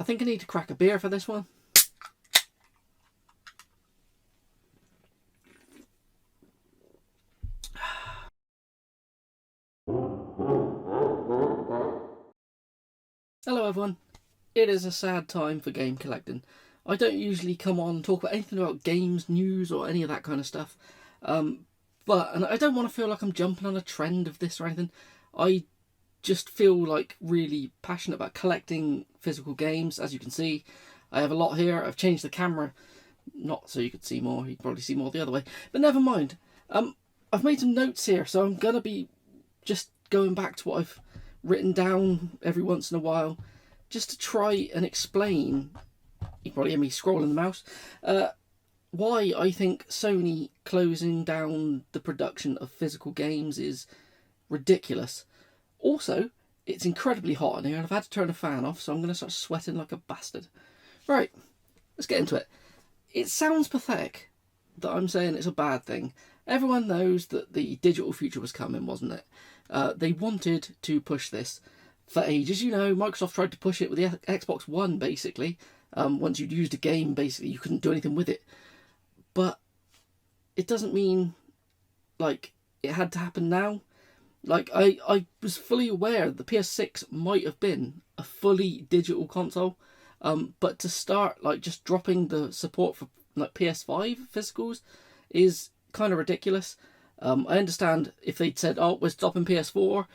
I think I need to crack a beer for this one. Hello everyone. It is a sad time for game collecting. I don't usually come on and talk about anything about games, news or any of that kind of stuff. And I don't want to feel like I'm jumping on a trend of this or anything. I just feel like really passionate about collecting physical games. As you can see, I have a lot here. I've changed the camera, not so you could see more. You'd probably see more the other way. But never mind. I've made some notes here, so I'm going to be just going back to what I've written down every once in a while, just to try and explain, you can probably hear me scrolling the mouse, why I think Sony closing down the production of physical games is ridiculous. Also, it's incredibly hot in here and I've had to turn the fan off, so I'm going to start sweating like a bastard. Right, let's get into it. It sounds pathetic that I'm saying it's a bad thing. Everyone knows that the digital future was coming, wasn't it? They wanted to push this for ages. You know, Microsoft tried to push it with the Xbox One, basically. Once you'd used a game, basically, you couldn't do anything with it. But it doesn't mean, like, it had to happen now. Like, I was fully aware that the PS6 might have been a fully digital console. But to start, like, just dropping the support for, like, PS5 physicals is kind of ridiculous. I understand if they'd said, oh, we're stopping PS4,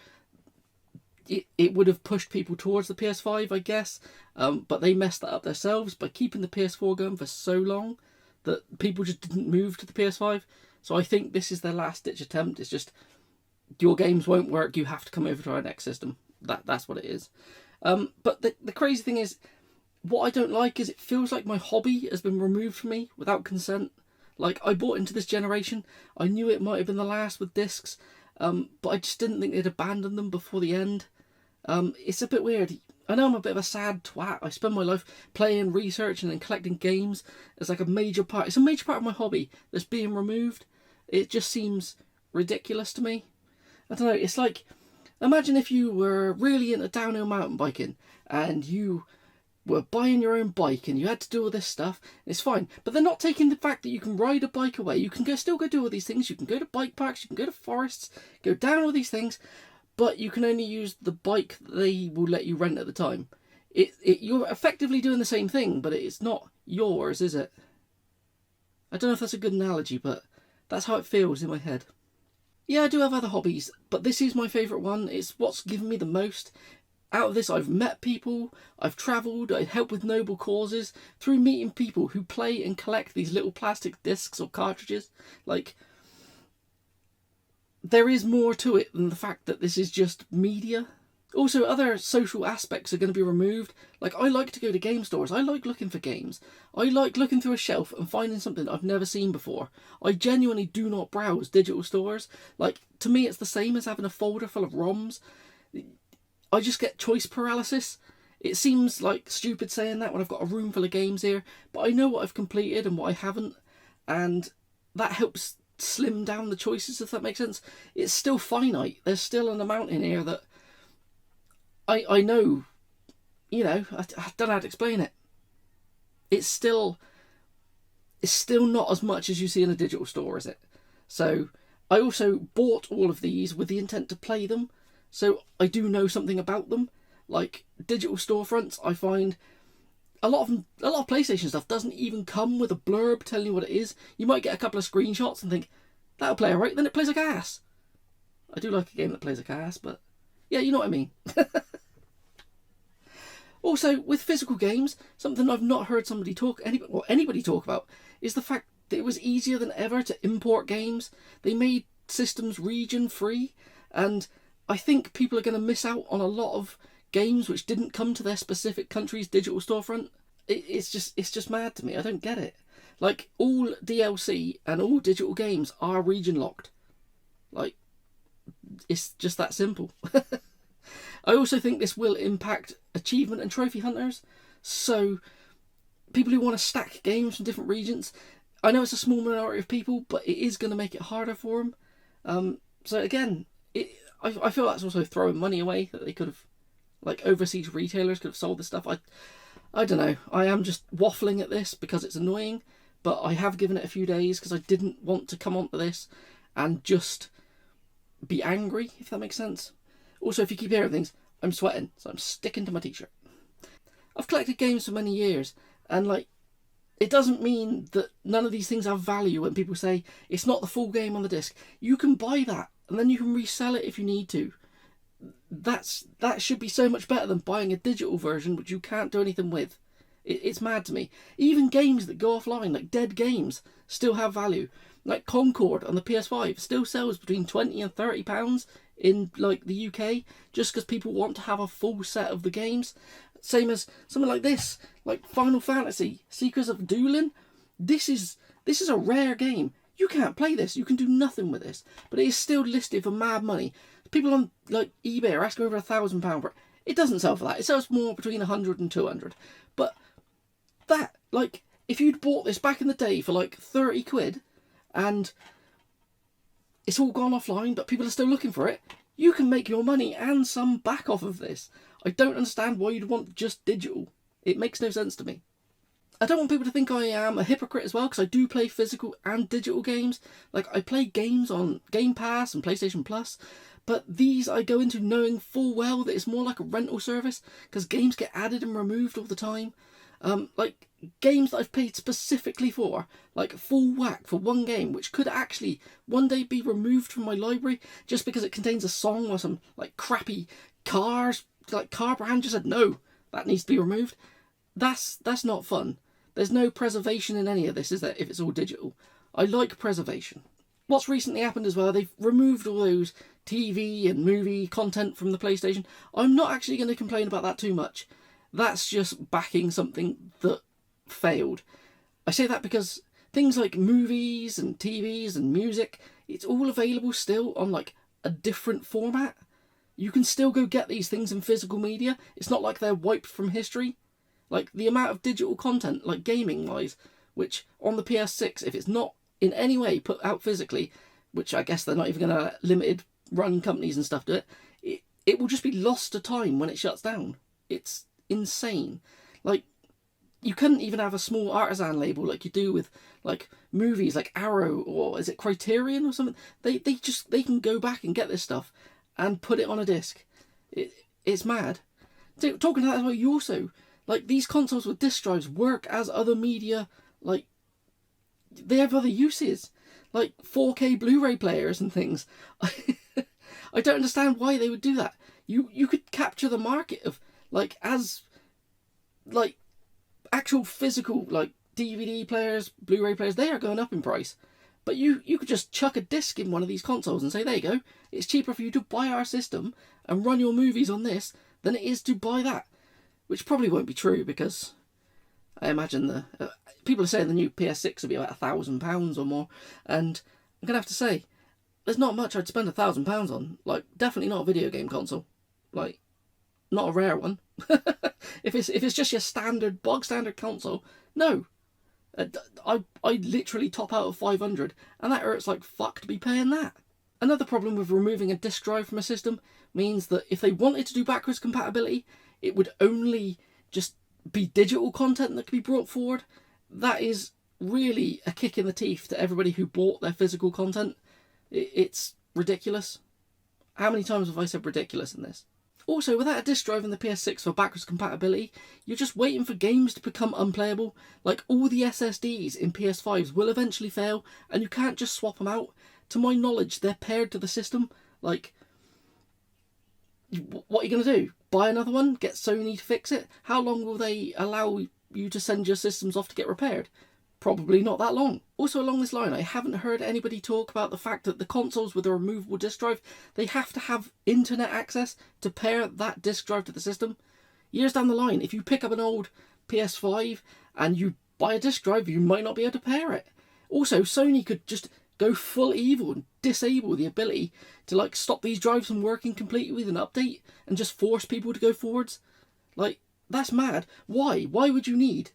it would have pushed people towards the PS5, I guess. But they messed that up themselves by keeping the PS4 going for so long that people just didn't move to the PS5. So I think this is their last ditch attempt. It's just, your games won't work, you have to come over to our next system. That's what it is. But the crazy thing is, what I don't like is it feels like my hobby has been removed from me without consent. Like, I bought into this generation, I knew it might have been the last with discs, but I just didn't think they'd abandon them before the end. It's a bit weird. I know I'm a bit of a sad twat. I spend my life playing, researching and collecting games. It's like a major part. It's a major part of my hobby that's being removed. It just seems ridiculous to me. I don't know, it's like, imagine if you were really into downhill mountain biking and you were buying your own bike and you had to do all this stuff. It's fine, but they're not taking the fact that you can ride a bike away. You can still go do all these things. You can go to bike parks, you can go to forests, go down all these things, but you can only use the bike that they will let you rent at the time. You're effectively doing the same thing, but it's not yours, is it? I don't know if that's a good analogy, but that's how it feels in my head. Yeah, I do have other hobbies, but this is my favourite one. It's what's given me the most. Out of this, I've met people, I've travelled, I helped with noble causes through meeting people who play and collect these little plastic discs or cartridges. Like, there is more to it than the fact that this is just media. Also, other social aspects are going to be removed. Like, I like to go to game stores. I like looking for games. I like looking through a shelf and finding something I've never seen before. I genuinely do not browse digital stores. Like, to me, it's the same as having a folder full of ROMs. I just get choice paralysis. It seems like stupid saying that when I've got a room full of games here, but I know what I've completed and what I haven't, and that helps slim down the choices, if that makes sense. It's still finite. There's still an amount in here that I know, you know, I don't know how to explain it. It's still not as much as you see in a digital store, is it? So I also bought all of these with the intent to play them, so I do know something about them. Like, digital storefronts, I find a lot of PlayStation stuff doesn't even come with a blurb telling you what it is. You might get a couple of screenshots and think, that'll play alright, then it plays like ass. I do like a game that plays like ass, but yeah, you know what I mean. Also, with physical games, something I've not heard anybody talk about is the fact that it was easier than ever to import games. They made systems region free, and I think people are going to miss out on a lot of games which didn't come to their specific country's digital storefront. It's just mad to me. I don't get it. Like, all DLC and all digital games are region locked. Like, it's just that simple. I also think this will impact achievement and trophy hunters. So, people who want to stack games from different regions, I know it's a small minority of people, but it is going to make it harder for them. So again, I feel that's also throwing money away that they could have, like, overseas retailers could have sold this stuff. I don't know. I am just waffling at this because it's annoying, but I have given it a few days because I didn't want to come onto this and just be angry, if that makes sense. Also, if you keep hearing things, I'm sweating, so I'm sticking to my t-shirt. I've collected games for many years, and like, it doesn't mean that none of these things have value when people say it's not the full game on the disc. You can buy that, and then you can resell it if you need to. That should be so much better than buying a digital version which you can't do anything with. It's mad to me. Even games that go offline, like dead games, still have value. Like Concord on the PS5 still sells between £20 and £30 in like the UK, just because people want to have a full set of the games. Same as something like this, like Final Fantasy Secrets of Dueling. This is a rare game. You can't play this. You can do nothing with this, but it is still listed for mad money. People on like eBay are asking over £1,000 for it. It doesn't sell for that. It sells more between 100 and 200. But that, like, if you'd bought this back in the day for like 30 quid, and it's all gone offline, but people are still looking for it, you can make your money and some back off of this. I don't understand why you'd want just digital. It makes no sense to me. I don't want people to think I am a hypocrite as well, because I do play physical and digital games. Like, I play games on Game Pass and PlayStation Plus, but these I go into knowing full well that it's more like a rental service, because games get added and removed all the time. Like, games that I've paid specifically for, like full whack for one game, which could actually one day be removed from my library just because it contains a song or some like crappy cars, like car brand just said no, that needs to be removed. That's not fun. There's no preservation in any of this, is there, if it's all digital? I like preservation. What's recently happened as well, they've removed all those TV and movie content from the PlayStation. I'm not actually going to complain about that too much. That's just backing something that failed. I say that because things like movies and TVs and music, it's all available still on like a different format. You can still go get these things in physical media. It's not like they're wiped from history. Like the amount of digital content, like gaming wise, which on the PS6, if it's not in any way put out physically, which I guess they're not even going to limited run companies and stuff do it will just be lost to time when it shuts down. It's insane. Like, you couldn't even have a small artisan label like you do with like movies like Arrow, or is it Criterion or something. They can go back and get this stuff and put it on a disc. It's mad. So, talking about that as well, you also, like, these consoles with disc drives work as other media. Like, they have other uses, like 4K Blu-ray players and things. I don't understand why they would do that. You could capture the market of like, as like actual physical like DVD players, Blu-ray players, they are going up in price. But you could just chuck a disc in one of these consoles and say, there you go, it's cheaper for you to buy our system and run your movies on this than it is to buy that. Which probably won't be true, because I imagine the people are saying the new PS6 will be about £1,000 or more, and I'm gonna have to say, there's not much I'd spend £1,000 on. Like, definitely not a video game console. Like, not a rare one. If it's just your standard bog standard console, no. I literally top out of 500, and that hurts like fuck to be paying that. Another problem with removing a disk drive from a system means that if they wanted to do backwards compatibility, it would only just be digital content that could be brought forward. That is really a kick in the teeth to everybody who bought their physical content. It's ridiculous. How many times have I said ridiculous in this? Also, without a disc drive in the PS6 for backwards compatibility, you're just waiting for games to become unplayable. Like, all the SSDs in PS5s will eventually fail, and you can't just swap them out. To my knowledge, they're paired to the system. Like, what are you going to do? Buy another one? Get Sony to fix it? How long will they allow you to send your systems off to get repaired? Probably not that long. Also, along this line, I haven't heard anybody talk about the fact that the consoles with a removable disc drive, they have to have internet access to pair that disc drive to the system. Years down the line, if you pick up an old PS5 and you buy a disc drive, you might not be able to pair it. Also, Sony could just go full evil and disable the ability to like stop these drives from working completely with an update and just force people to go forwards. Like, that's mad. Why? Why would you need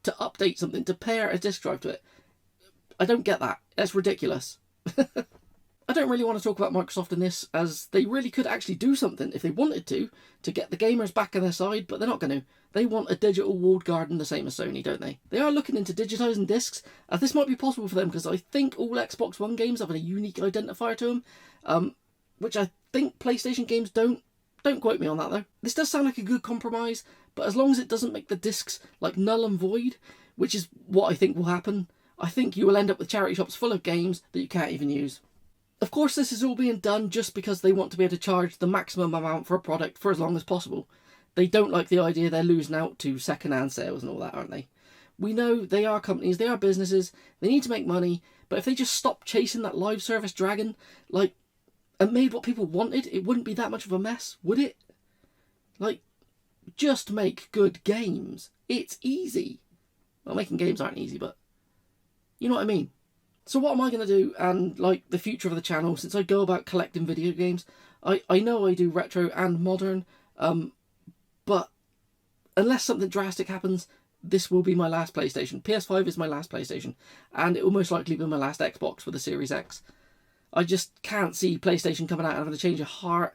to update something to pair a disc drive to it? I don't get that. That's ridiculous. I don't really want to talk about Microsoft in this, as they really could actually do something if they wanted to get the gamers back on their side, but they're not going to. They want a digital walled garden the same as Sony, don't they? They are looking into digitising discs, as this might be possible for them, because I think all Xbox One games have a unique identifier to them, which I think PlayStation games don't. Don't quote me on that though. This does sound like a good compromise, but as long as it doesn't make the discs like null and void, which is what I think will happen, I think you will end up with charity shops full of games that you can't even use. Of course, this is all being done just because they want to be able to charge the maximum amount for a product for as long as possible. They don't like the idea they're losing out to second-hand sales and all that, aren't they? We know they are companies, they are businesses, they need to make money, but if they just stopped chasing that live service dragon, and made what people wanted, it wouldn't be that much of a mess, would it? Just make good games. It's easy. Well, making games aren't easy, but you know what I mean. So what am I going to do, and the future of the channel, since I go about collecting video games? I know I do retro and modern, but unless something drastic happens, this will be my last PlayStation. PS5 is my last PlayStation, and it will most likely be my last Xbox with the Series X. I just can't see PlayStation coming out and having a change of heart.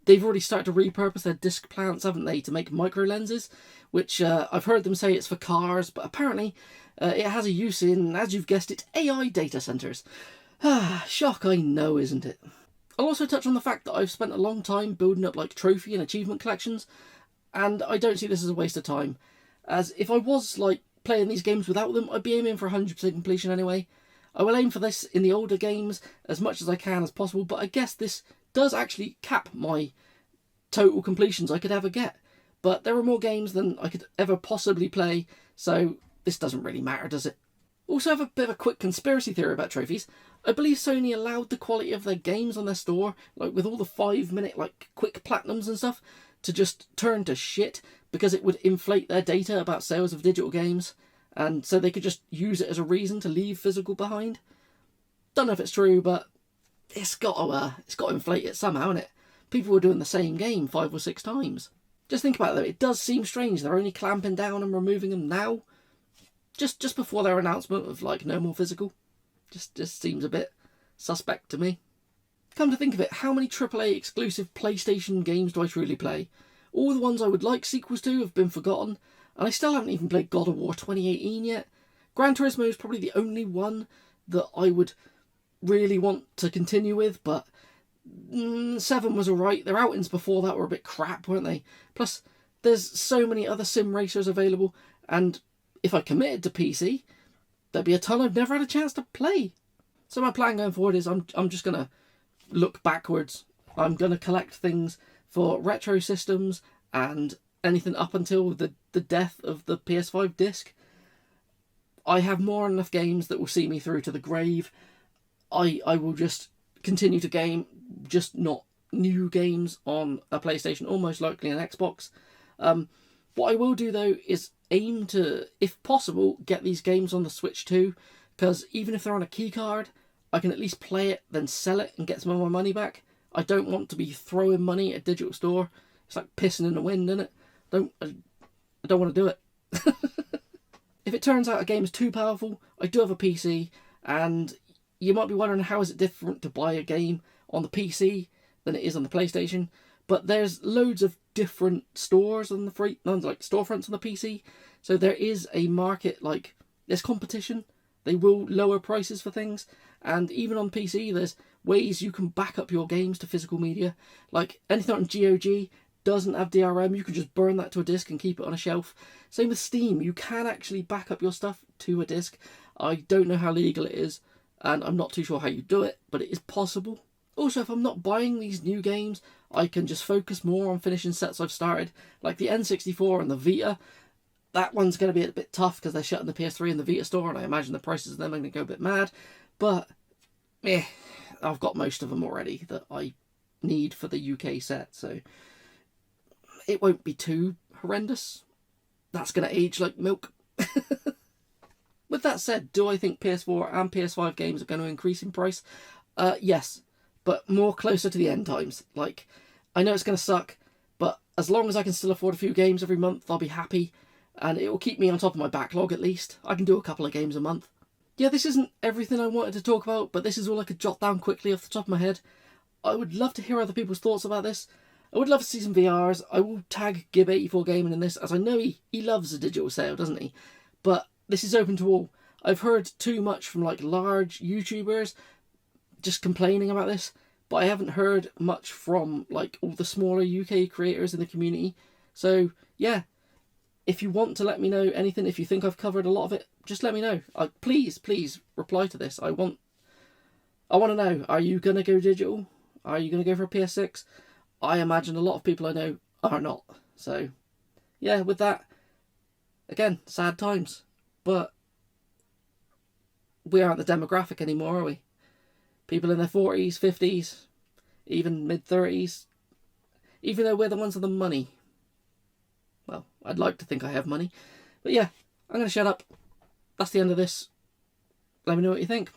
They've already started to repurpose their disc plants, haven't they, to make micro lenses, which I've heard them say it's for cars, but apparently it has a use in, as you've guessed it, AI data centres. Shock, I know, isn't it? I'll also touch on the fact that I've spent a long time building up trophy and achievement collections, and I don't see this as a waste of time, as if I was playing these games without them, I'd be aiming for 100% completion anyway. I will aim for this in the older games as much as I can as possible, but I guess this does actually cap my total completions I could ever get. But there are more games than I could ever possibly play, so this doesn't really matter, does it? Also, I have a bit of a quick conspiracy theory about trophies. I believe Sony allowed the quality of their games on their store, with all the 5-minute quick platinums and stuff, to just turn to shit because it would inflate their data about sales of digital games, and so they could just use it as a reason to leave physical behind. Don't know if it's true, but it's got to inflate it somehow, innit? People were doing the same game 5 or 6 times. Just think about it though, it does seem strange they're only clamping down and removing them now, just before their announcement of no more physical. Just seems a bit suspect to me. Come to think of it, how many AAA exclusive PlayStation games do I truly play? All the ones I would like sequels to have been forgotten, and I still haven't even played God of War 2018 yet. Gran Turismo is probably the only one that I would really want to continue with, but 7 was alright. Their outings before that were a bit crap, weren't they? Plus, there's so many other sim racers available, and if I committed to PC, there'd be a ton I've never had a chance to play. So my plan going forward is I'm just going to look backwards. I'm going to collect things for retro systems and anything up until the death of the PS5 disc. I have more than enough games that will see me through to the grave. I will just continue to game, just not new games on a PlayStation or most likely an Xbox. What I will do though is aim to, if possible, get these games on the Switch too, because even if they're on a keycard, I can at least play it, then sell it and get some of my money back. I don't want to be throwing money at a digital store. It's like pissing in the wind, isn't it? I don't want to do it. If it turns out a game is too powerful, I do have a PC, and you might be wondering how is it different to buy a game on the PC than it is on the PlayStation. But there's loads of different stores on the storefronts on the PC. So there is a market, there's competition. They will lower prices for things. And even on PC, there's ways you can back up your games to physical media. Anything on GOG doesn't have DRM, you can just burn that to a disc and keep it on a shelf. Same with Steam, you can actually back up your stuff to a disc. I don't know how legal it is, and I'm not too sure how you do it, but it is possible. Also, if I'm not buying these new games, I can just focus more on finishing sets I've started, like the N64 and the Vita. That one's going to be a bit tough because they're shutting the PS3 and the Vita store, and I imagine the prices of them are going to go a bit mad. But, I've got most of them already that I need for the UK set, so it won't be too horrendous. That's going to age like milk. With that said, do I think PS4 and PS5 games are going to increase in price? Yes, but more closer to the end times. I know it's going to suck, but as long as I can still afford a few games every month, I'll be happy, and it will keep me on top of my backlog at least. I can do a couple of games a month. yeah, this isn't everything I wanted to talk about, but this is all I could jot down quickly off the top of my head. I would love to hear other people's thoughts about this. I would love to see some VRs. I will tag Gib84 Gaming in this, as I know he loves a digital sale, doesn't he? But this is open to all. I've heard too much from like large YouTubers just complaining about this, but I haven't heard much from like all the smaller UK creators in the community. So yeah, if you want to let me know anything, if you think I've covered a lot of it, just let me know. Please reply to this. I want to know, are you going to go digital? Are you going to go for a PS6? I imagine a lot of people I know are not. So, yeah, with that, again, sad times. But we aren't the demographic anymore, are we? People in their 40s, 50s, even mid-30s. Even though we're the ones with the money. Well, I'd like to think I have money. But yeah, I'm going to shut up. That's the end of this. Let me know what you think.